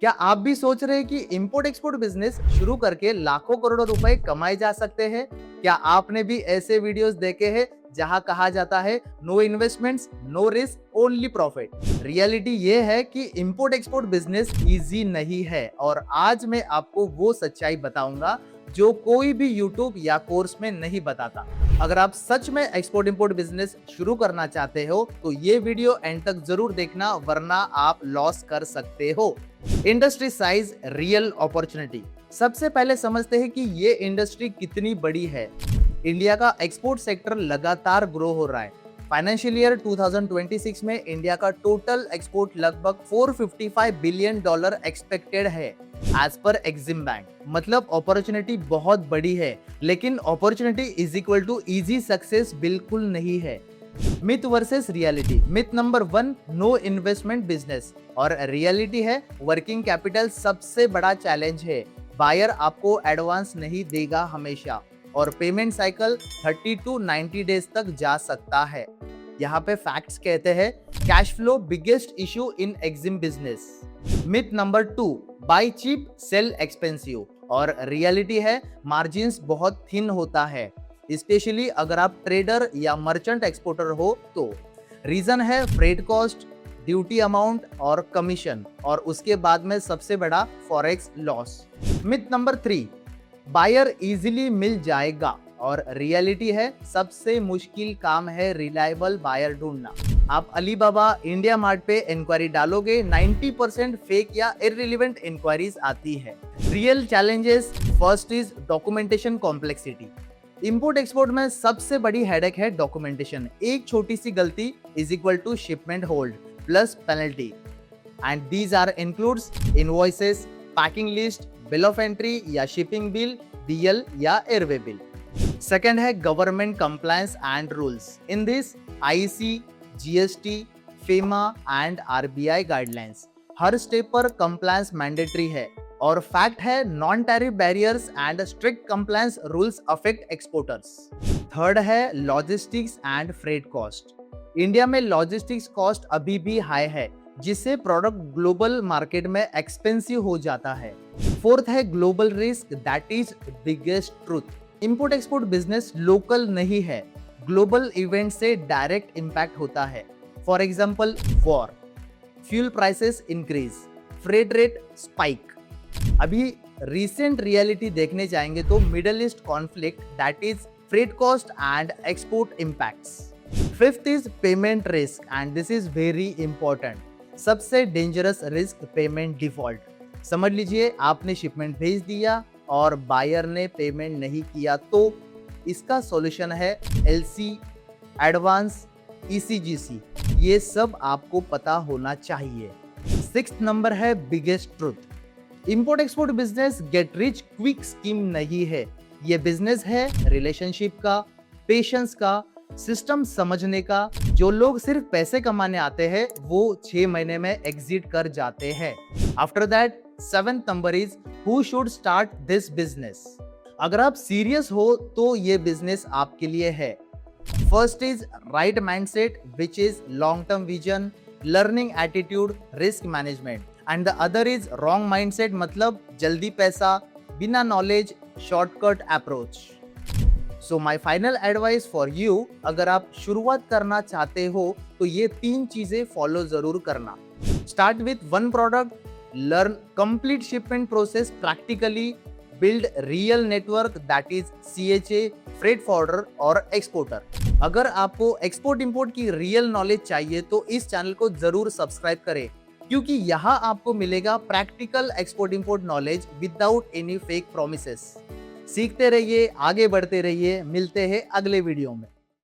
क्या आप भी सोच रहे हैं कि इंपोर्ट एक्सपोर्ट बिजनेस शुरू करके लाखों करोड़ों रुपए कमाए जा सकते हैं? क्या आपने भी ऐसे वीडियोस देखे हैं जहां कहा जाता है no investments, no risk, only profit? Reality ये है कि इंपोर्ट एक्सपोर्ट बिजनेस इजी नहीं है और आज मैं आपको वो सच्चाई बताऊंगा जो कोई भी यूट्यूब या कोर्स में नहीं बताता। अगर आप सच में एक्सपोर्ट इंपोर्ट बिजनेस शुरू करना चाहते हो तो ये वीडियो एंड तक जरूर देखना, वरना आप लॉस कर सकते हो। Industry size, real opportunity. सबसे पहले समझते हैं कि ये इंडस्ट्री कितनी बड़ी है। इंडिया का एक्सपोर्ट सेक्टर लगातार ग्रो हो रहा है। फाइनेंशियल ईयर 2026 में इंडिया का टोटल एक्सपोर्ट लगभग $455 बिलियन एक्सपेक्टेड है एज पर एक्सिम बैंक। मतलब अपॉर्चुनिटी बहुत बड़ी है, लेकिन opportunity is equal to easy success बिल्कुल नहीं है। Myth versus reality. Myth number 1, no investment business, और रियलिटी है वर्किंग कैपिटल सबसे बड़ा चैलेंज है। बायर आपको एडवांस नहीं देगा हमेशा, और पेमेंट साइकिल 30 to 90 डेज तक जा सकता है। यहाँ पे फैक्ट्स कहते हैं cash flow biggest issue in EXIM business. Myth number 2, buy cheap sell expensive, और रियलिटी है मार्जिन्स बहुत थिन होता है, स्पेशली अगर आप ट्रेडर या मर्चेंट एक्सपोर्टर हो तो। रीजन है फ्रेट कॉस्ट, ड्यूटी अमाउंट और कमीशन, और उसके बाद में सबसे बड़ा forex loss. Myth number 3, buyer easily मिल जाएगा, और रियलिटी है सबसे मुश्किल काम है रिलायबल बायर ढूंढना। आप अलीबाबा, इंडिया मार्ट पे इंक्वायरी डालोगे, 90% फेक या इररिलेवेंट इंक्वायरीज आती है। Real challenges. First is documentation complexity. Import export में सबसे बड़ी हेडेक है डॉक्यूमेंटेशन। एक छोटी सी गलती is equal to shipment hold plus penalty, and these are includes invoices, packing list, bill of entry या शिपिंग बिल, डीएल या एयरवे बिल। सेकेंड है government compliance and rules. In this IC, GST, FEMA and RBI guidelines. हर step पर compliance mandatory है, और fact है non tariff barriers and strict compliance rules affect exporters. Third है logistics and freight cost. India में logistics cost अभी भी high है, जिससे प्रोडक्ट ग्लोबल मार्केट में एक्सपेंसिव हो जाता है। फोर्थ है global risk, that is biggest truth. Import export business local नहीं है, ग्लोबल इवेंट से डायरेक्ट इंपैक्ट होता है। For example war, fuel prices increase, freight rate spike. अभी रिसेंट रियलिटी देखने जाएंगे तो middle east conflict, that is freight cost and export impacts. Fifth is payment risk, and this is very important. सबसे dangerous risk payment default. समझ लीजिए आपने shipment भेज दिया और बायर ने पेमेंट नहीं किया, तो इसका सॉल्यूशन है एलसी, एडवांस, ईसीजीसी। ये सब आपको पता होना चाहिए। सिक्स्थ नंबर है biggest truth. Import export business get rich quick scheme नहीं है। ये बिजनेस है रिलेशनशिप का, पेशेंस का, सिस्टम समझने का। जो लोग सिर्फ पैसे कमाने आते हैं वो 6 महीने में एग्जिट कर जाते हैं। After that, seventh number is who should start this business. अगर आप सीरियस हो तो ये बिजनेस आपके लिए है। First is right mindset, which is long term vision, learning attitude, risk management, and the other is wrong mindset, मतलब जल्दी पैसा, बिना knowledge, shortcut approach. So my final advice for you, अगर आप शुरुआत करना चाहते हो तो ये 3 चीजें फॉलो जरूर करना। Start with 1 product, learn complete shipment process practically, build real network, that is CHA, freight forwarder और एक्सपोर्टर। अगर आपको एक्सपोर्ट इंपोर्ट की रियल नॉलेज चाहिए तो इस चैनल को जरूर सब्सक्राइब करें, क्योंकि यहाँ आपको मिलेगा practical export import knowledge without any fake promises. सीखते रहिए, आगे बढ़ते रहिए। मिलते हैं अगले वीडियो में।